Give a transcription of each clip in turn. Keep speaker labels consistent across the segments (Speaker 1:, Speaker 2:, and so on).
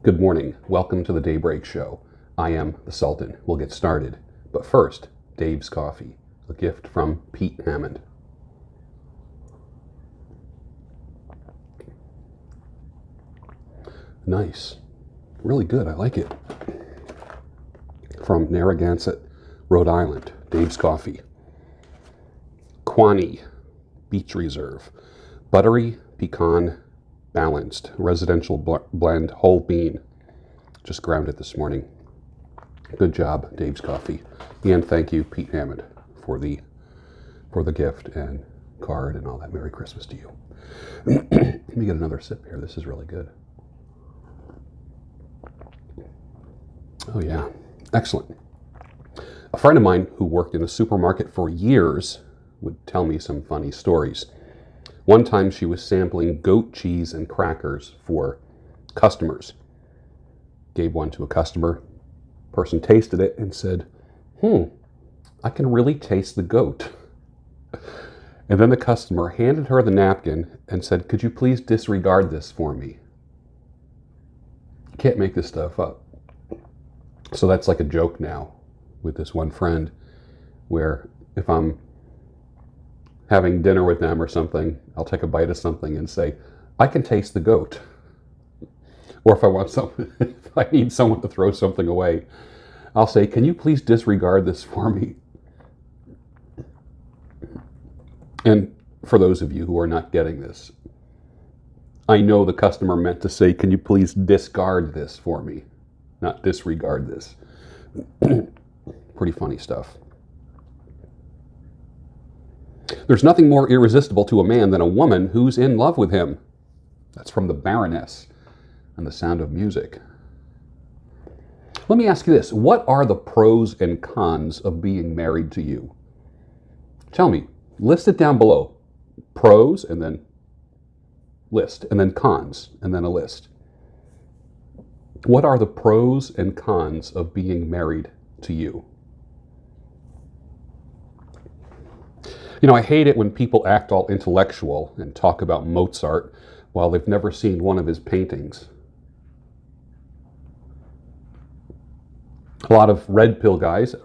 Speaker 1: Good morning. Welcome to the Daybreak Show. I am the Sultan. We'll get started. But first, Dave's Coffee, a gift from Pete Hammond. Nice. Really good. I like it. From Narragansett, Rhode Island. Dave's Coffee. Quani Beach Reserve. Buttery, pecan, balanced. Residential blend, whole bean. Just ground it this morning. Good job, Dave's Coffee. And thank you, Pete Hammond, for the gift and card and all that. Merry Christmas to you. Let me get another sip here. This is really good. Oh yeah, excellent. A friend of mine who worked in a supermarket for years would tell me some funny stories. One time she was sampling goat cheese and crackers for customers. Gave one to a customer. Person tasted it and said, I can really taste the goat. And then the customer handed her the napkin and said, could you please disregard this for me? You can't make this stuff up. So that's like a joke now with this one friend, where if I'm having dinner with them or something, I'll take a bite of something and say, I can taste the goat. Or if I want if I need someone to throw something away, I'll say, can you please disregard this for me? And for those of you who are not getting this, I know the customer meant to say, can you please discard this for me? Not disregard this. Pretty funny stuff. There's nothing more irresistible to a man than a woman who's in love with him. That's from the Baroness and the Sound of Music. Let me ask you this. What are the pros and cons of being married to you? Tell me. List it down below. Pros, and then list, and then cons, and then a list. What are the pros and cons of being married to you? You know, I hate it when people act all intellectual and talk about Mozart while they've never seen one of his paintings. A lot of red pill guys,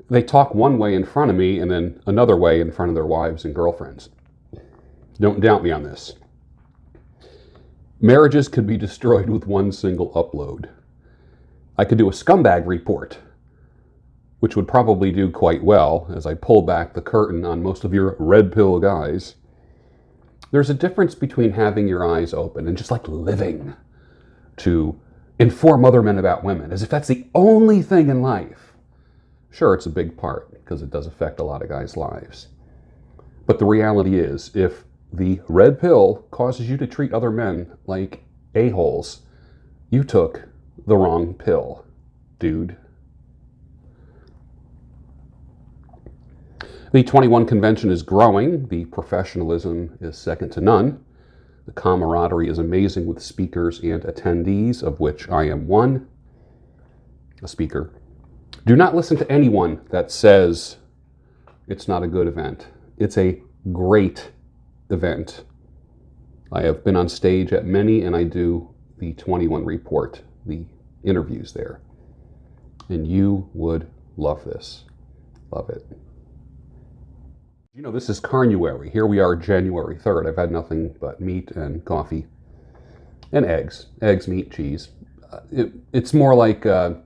Speaker 1: they talk one way in front of me and then another way in front of their wives and girlfriends. Don't doubt me on this. Marriages could be destroyed with one single upload. I could do a scumbag report, which would probably do quite well as I pull back the curtain on most of your red pill guys. There's a difference between having your eyes open and just like living to inform other men about women, as if that's the only thing in life. Sure, it's a big part because it does affect a lot of guys' lives. But the reality is, if the red pill causes you to treat other men like a-holes, you took the wrong pill, dude. The 21 convention is growing. The professionalism is second to none. The camaraderie is amazing with speakers and attendees, of which I am one, a speaker. Do not listen to anyone that says it's not a good event. It's a great event. I have been on stage at many, and I do the 21 report, the interviews there. And you would love this. Love it. You know, this is Carnuary. Here we are, January 3rd. I've had nothing but meat and coffee and eggs. Eggs, meat, cheese. It's more like, how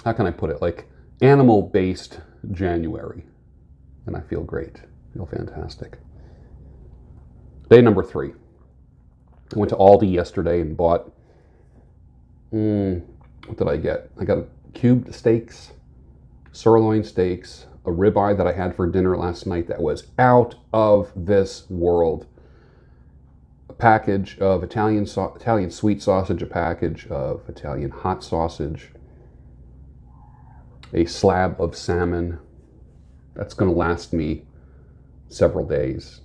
Speaker 1: can I put it? Like animal-based January. And I feel great. I feel fantastic. Day number 3. I went to Aldi yesterday and bought, what did I get? I got cubed steaks, sirloin steaks, a ribeye that I had for dinner last night that was out of this world. A package of Italian sweet sausage, a package of Italian hot sausage, a slab of salmon. That's going to last me several days.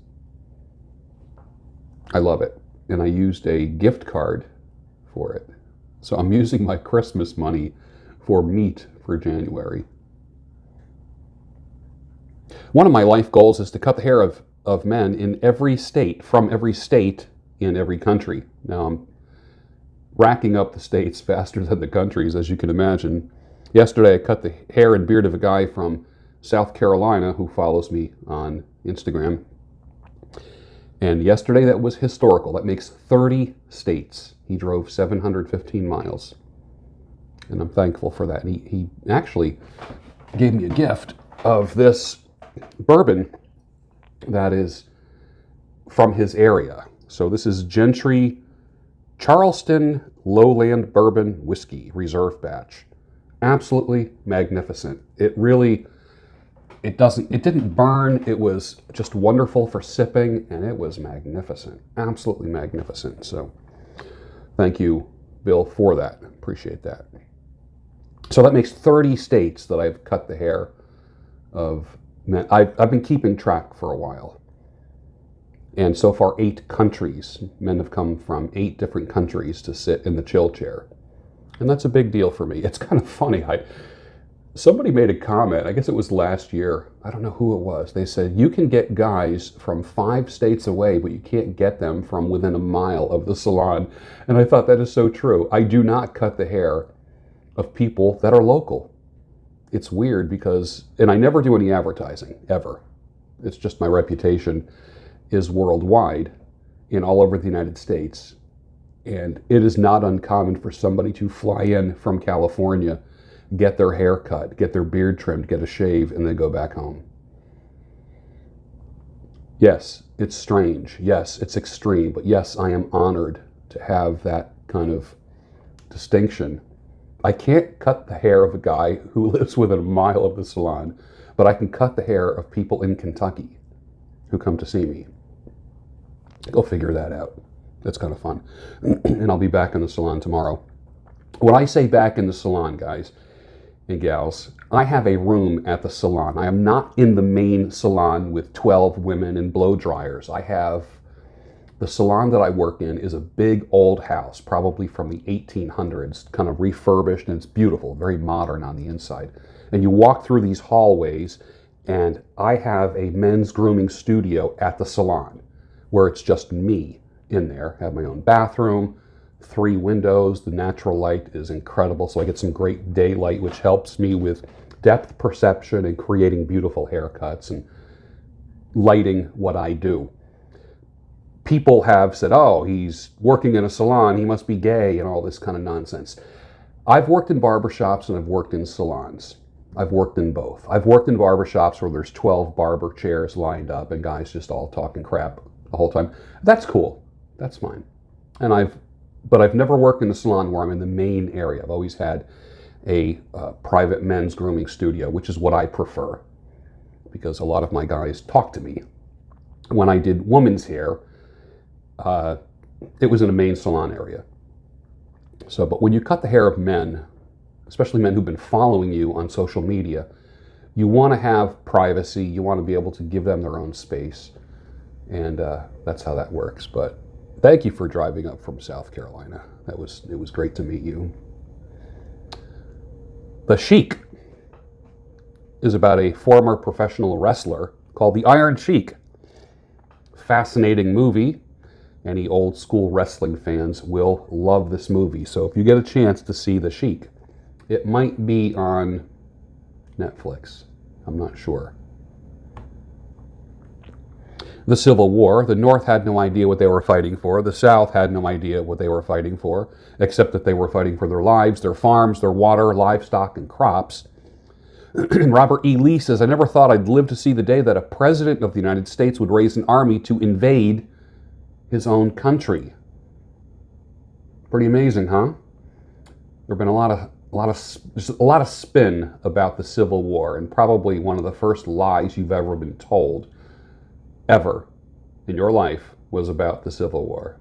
Speaker 1: I love it. And I used a gift card for it. So I'm using my Christmas money for meat for January. One of my life goals is to cut the hair of men in every state, from every state in every country. Now, I'm racking up the states faster than the countries, as you can imagine. Yesterday, I cut the hair and beard of a guy from South Carolina who follows me on Instagram. And yesterday, that was historical. That makes 30 states. He drove 715 miles. And I'm thankful for that. He actually gave me a gift of this bourbon that is from his area. So this is Gentry Charleston Lowland Bourbon Whiskey Reserve Batch. Absolutely magnificent. It didn't burn. It was just wonderful for sipping, and it was magnificent. Absolutely magnificent. So thank you, Bill, for that. Appreciate that. So that makes 30 states that I've cut the hair of men. I've been keeping track for a while. And so far, 8 countries. Men have come from 8 different countries to sit in the chill chair. And that's a big deal for me. It's kind of funny. Somebody made a comment, I guess it was last year. I don't know who it was. They said, you can get guys from 5 states away, but you can't get them from within a mile of the salon. And I thought that is so true. I do not cut the hair of people that are local. It's weird because, and I never do any advertising, ever. It's just my reputation is worldwide and all over the United States. And it is not uncommon for somebody to fly in from California, get their hair cut, get their beard trimmed, get a shave, and then go back home. Yes, it's strange. Yes, it's extreme. But yes, I am honored to have that kind of distinction. I can't cut the hair of a guy who lives within a mile of the salon, but I can cut the hair of people in Kentucky who come to see me. Go figure that out. That's kind of fun. And I'll be back in the salon tomorrow. When I say back in the salon, guys and gals, I have a room at the salon. I am not in the main salon with 12 women and blow dryers. The salon that I work in is a big old house, probably from the 1800s, kind of refurbished, and it's beautiful, very modern on the inside. And you walk through these hallways, and I have a men's grooming studio at the salon where it's just me in there. I have my own bathroom, 3 windows. The natural light is incredible, so I get some great daylight, which helps me with depth perception and creating beautiful haircuts and lighting what I do. People have said, oh, he's working in a salon, he must be gay, and all this kind of nonsense. I've worked in barbershops and I've worked in salons. I've worked in both. I've worked in barbershops where there's 12 barber chairs lined up and guys just all talking crap the whole time. That's cool. That's fine. But I've never worked in a salon where I'm in the main area. I've always had a private men's grooming studio, which is what I prefer, because a lot of my guys talk to me. When I did women's hair, it was in a main salon area. So, but when you cut the hair of men, especially men who've been following you on social media, you want to have privacy. You want to be able to give them their own space. And that's how that works. But thank you for driving up from South Carolina. It was great to meet you. The Sheik is about a former professional wrestler called the Iron Sheik. Fascinating movie. Any old school wrestling fans will love this movie. So if you get a chance to see The Sheik, it might be on Netflix. I'm not sure. The Civil War. The North had no idea what they were fighting for. The South had no idea what they were fighting for, except that they were fighting for their lives, their farms, their water, livestock, and crops. And Robert E. Lee says, I never thought I'd live to see the day that a president of the United States would raise an army to invade his own country. Pretty amazing, huh? There've been a lot of spin about the Civil War, and probably one of the first lies you've ever been told, ever in your life, was about the Civil War.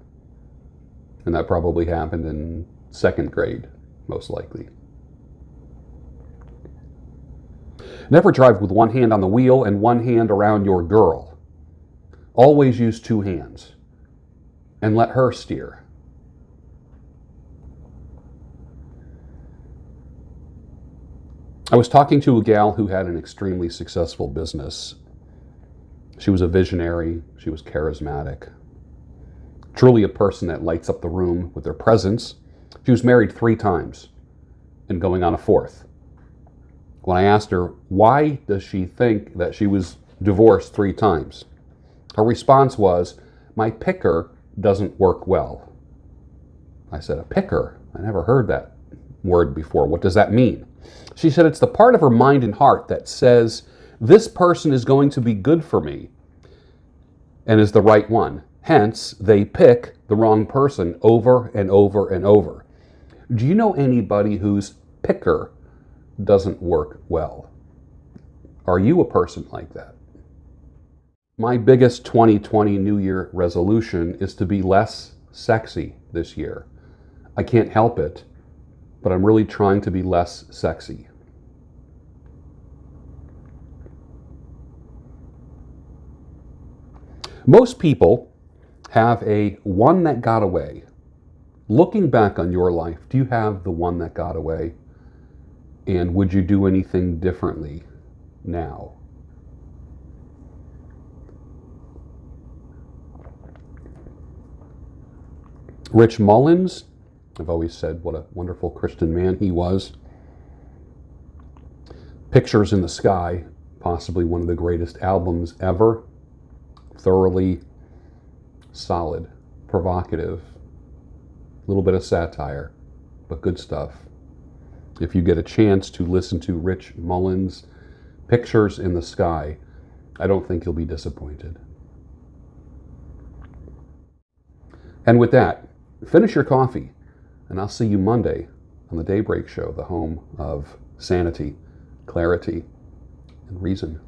Speaker 1: And that probably happened in 2nd grade, most likely. Never drive with one hand on the wheel and one hand around your girl. Always use 2 hands. And let her steer. I was talking to a gal who had an extremely successful business. She was a visionary. She was charismatic. Truly a person that lights up the room with their presence. She was married 3 times and going on a 4th. When I asked her, why does she think that she was divorced 3 times? Her response was, my picker doesn't work well. I said, a picker? I never heard that word before. What does that mean? She said, it's the part of her mind and heart that says, this person is going to be good for me and is the right one. Hence, they pick the wrong person over and over and over. Do you know anybody whose picker doesn't work well? Are you a person like that? My biggest 2020 New Year resolution is to be less sexy this year. I can't help it, but I'm really trying to be less sexy. Most people have a one that got away. Looking back on your life, do you have the one that got away? And would you do anything differently now? Rich Mullins, I've always said what a wonderful Christian man he was. Pictures in the Sky, possibly one of the greatest albums ever. Thoroughly solid, provocative, a little bit of satire, but good stuff. If you get a chance to listen to Rich Mullins' Pictures in the Sky, I don't think you'll be disappointed. And with that, finish your coffee, and I'll see you Monday on the Daybreak Show, the home of sanity, clarity, and reason.